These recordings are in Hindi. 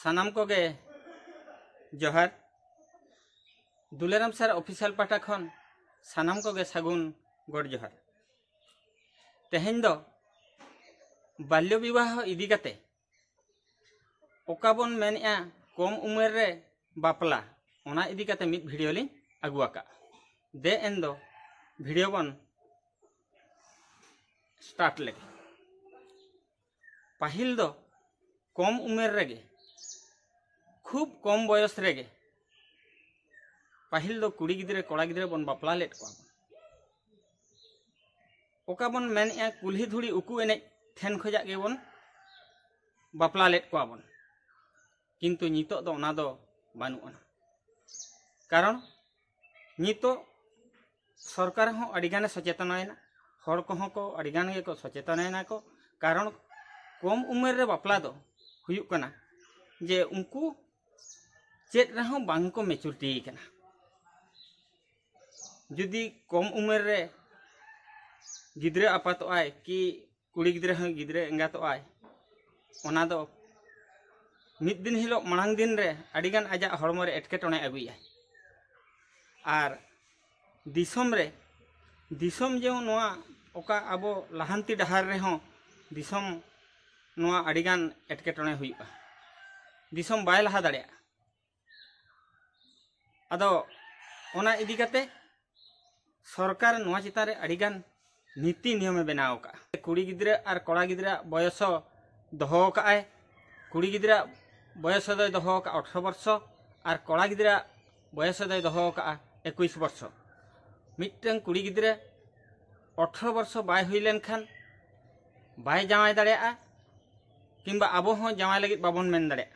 सानाम को गे जोहार दुलेराम सर ऑफिशियल पाटा खन सानाम को गे सागुन गड़ जोहार तेहेन दो बाल्य विवाह इदी काते ओका बोन मेनया कम उमेर रे बापला ओना इदी काते मिद भिडियो लिंग अगुआका दे एन दो भिडियो बन स्टार्ट लेगे पाहिल दो कम उमेर रेगे खूब कम बयस रेगे पाहिल दो कुड़ी गिद्रे कोड़ा गिद्रे बन बापला लेट को ओका बन मेनया कुल्ही धुड़ी उकु एने ठेन खजा गे बन बापला लेट को बन किंतु नितो दो ओना दो बानुआ कारण नितो सरकार हो अडिगाने सचेतन हर कहों को अडिगान गे को सचेतन को कारण कम उमेर रे बापला दो हुयुक कना जे उनको चेत रहो बांग को मेचुरिटी कना जुदी कम उमेर रे गिद्रे आपातो आय कि कुड़ी गिद्रे हो गिद्रे एंगातो आय ओना दो मिद दिन हिलो मांग दिन रे अडिगान आजा हड़मो रे एटकेटोने अगुया आर दिसम रे दिसम जो नोआ ओका आबो लहांती डहार रे हो दिसम नोआ अडिगान एटकेटोने हुयुआ दिसम बाय लहा दाड़िया आदो ओना इदी काते सरकार नोआ चिता रे अडिगान नीति नियम बनाव का कुड़ी गिद्रे आर कोड़ा गिद्रा बयस दोहो काय कुड़ी गिद्रा बयस दय दोहो का 18 वर्ष आर कोड़ा गिद्रा बयस दय दोहो का 21 वर्ष मिट्टन कुड़ी गिद्रे 18 वर्ष बाय हुई लेन खान बाय जावाय दाड़िया किंबा आबो हो जावाय लगित बाबन मेन दाड़िया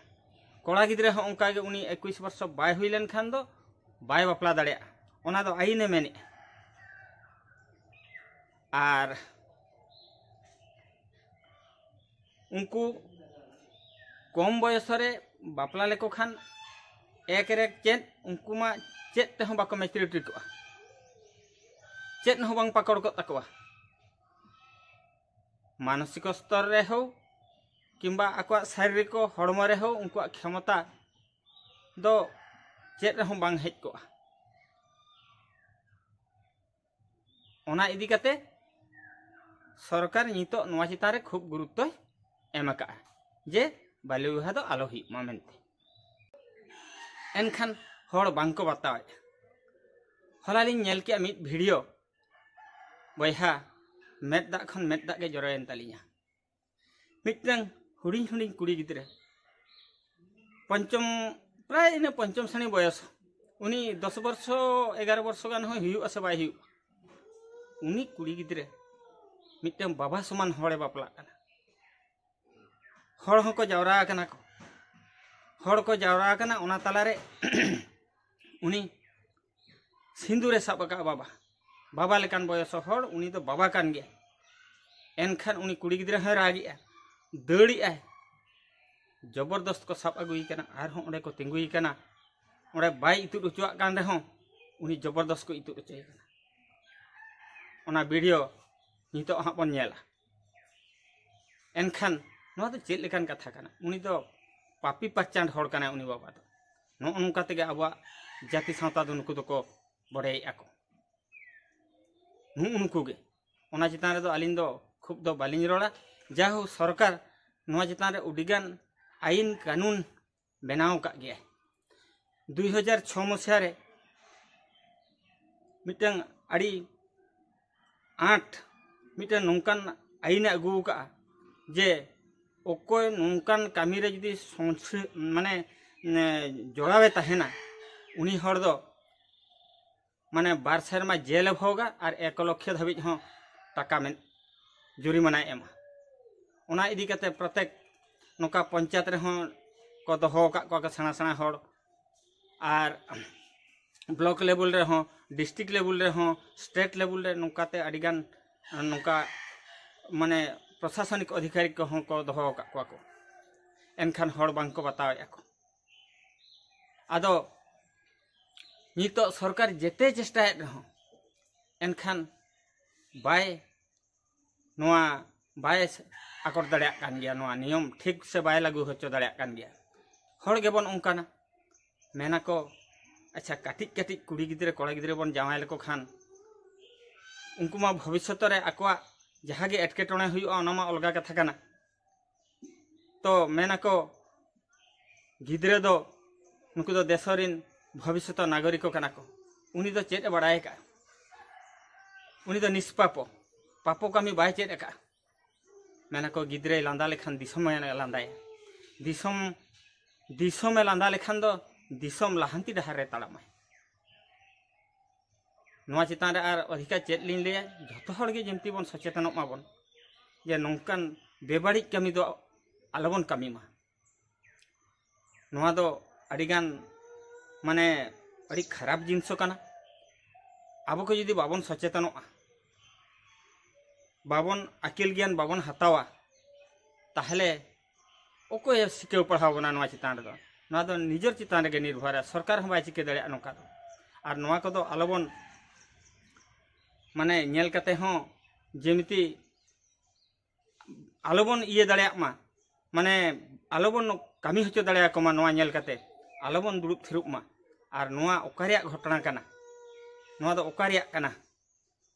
कोड़ा गिद्रे हो उनका गे उनी 21 वर्ष बाय हुई लेन खान दो बाय बापला दाड़िया ओना दो आईने मेने आर उनको कम बयस रे बापला लेको खान एक रे चेत उनको मा चेत ते हो बाको मैच्योरिटी को चेत हो बांग पकड़ को तकवा मानसिक स्तर रे हो किंबा आको शारीरिक हड़मो रे हो उनको क्षमता दो चेत रे हो बांग हेज को ओना इदी काते सरकार नितो नोआ चितारे खूब गुरुत्व एम का जे बाल्य विवाह दो आलो ही मा मेनते एनखान हड़ बांग को बतावे हला लिंग नेल के मिद भिडियो बयहा मेद दा खन मेद दा गे जरयन तालिया मिटरंग हुडिंग हुडिंग कुड़ी गिद्रे पंचम प्राय इन पंचम श्रेणी बयस उनी 10 वर्ष 11 वर्ष गान हो हियु आसे बाय हियु उनी कुड़ी गिद्रे मिटम बाबा समान हड़े बापला कना हड़ होको जावरा कना को हड़ को जावरा कना ओना तला रे उनी सिंदूरे साबका बाबा बाबा लेकान बयस हड़ उनी तो बाबा कान गया एनखान उनी कुड़ी गिद्रे ह रागिया दड़ी आय जबरदस्त को साब अगुई कना आर हो ओंडे को तिंगुई कना ओंडे बाय इतुद उचुआ कान रे हो उनी जबरदस्त को इतुद उचुई कना ओना वीडियो नितो हा बन नेला एनखान नो तो चेत लेकान कथा कना उनी तो पापी पचांड हड़ कना उनी बाबा तो नो उनका तेगे आबा जाति सावता दो नुकु दको बड़े आको उनको गे ओना चितान रे दो आलिन दो खूब दो बालिन रोड़ा जाहो सरकार नोआ चितान रे उडिगान आईन कानून बनाव का गया 2006 मसिया रे मिटंग आड़ी 8 मिटन नौकान आईन अगू का जे ओकोय नौकान कामी रे जदी माने जोड़ावे तहेना उनी हर दो माने 2 सेरमा जेल भोगा और 1 लाख धाबी हो टाका में जुरिमाना एमा ओना इदी कते प्रत्येक नौका पंचायत रे हो को दोहो का सेना सेना हड़ और ब्लॉक लेवल रे हो डिस्ट्रिक्ट लेवल रे हो स्टेट लेवल रे नौकाते अडिगान नौका माने प्रशासनिक अधिकारी को दोहो का को एनखान हड़ बांग को बतावे को आदो नितो सरकार जेते चेष्टा रहो एनखान बाय नोआ बाय आकर दाड़ा कान गया नोआ नियम ठीक से बाय लागू होचो दाड़ा कान गया हर गेबन ओंकाना मेना को अच्छा काटिक काटिक कुड़ी गिद्रे कड़ा गिद्रे बन जावाय लेको खान उनको मा भविष्य रे आकवा जहाँ गे एटकेटोणे हुयुआ ओना मा अलगा कथा काना तो मेना को गिद्रे दो नुकु दो देशरिन भविष्य नागरिक काना को उनी दो चेत बड़ाय का उनी दो निष्पापो पापो कामी बाय चेत का मेना को गिद्रे लांदा लेखान दिसम लांदाय दिसम लांदा लेखान दो दिसम लाहांती डहार रे ताड़ामाय नोआ चितान रे आर अधिका चेत लिन ले जतो हर गे जेमती बन सचेतनोग माबन जे नोंकान बेबाड़ी कामी दो आलोबन कामी मा नोआ दो अडिगान माने अड़ी खराब जिनिस काना आबो को यदि बाबन सचेतनोगा बाबन आकिल ज्ञान बाबन हतावा ताहले ओको सिकेव पढ़ाव बना नोआ चितान रे दो निजर चितान रे निर्भर है सरकार हम बाय चिके दड़े नोका दो आर नोआ को दो आलोबन माने नेल कते हो जेमिति आलोबन इये दड़े मा माने आलोबन कामी हचो दड़े को मा नोआ नेल कते आलोबन दुड़ुब थिरुब मा आर नोआ ओकारिया घटना काना नोआ दो ओकारिया काना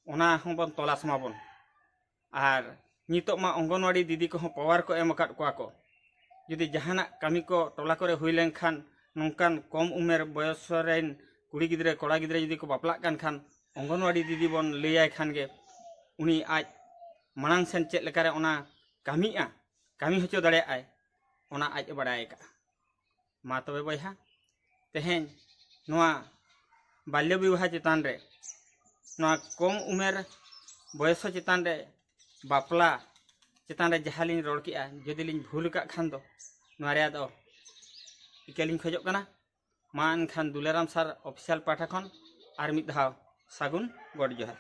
ओना हम बन तलाश माबन आर नितो मा अंगनवाड़ी दीदी को पावर को एम अकाद कोआ को यदि जहाना कामी को टोला करे हुई लेन खान नोंकान कम उमेर बयस रेन कुड़ी गिद्रे कड़ा गिद्रे यदि को बापला कान खान अंगनवाड़ी दीदी बन लैयाय खान गे उनी आज मांग सेन चेत लेकारे ओना कामी हचो दड़े आय ओना आज बड़ाय का मा तबे बयहा तेहें नोआ बाल्य विवाह चितान रे नोआ कम उमेर बयस चितान रे बापला चितान रे जहाँ लिन रोड़ किया जदि लिन भूल का खान दो नोआ रे दो इकेलिन खोजो कना मा एनखान दुलेराम सार ऑफिशियल पाठा खन आर मिद धाव सागुन गड जोहार।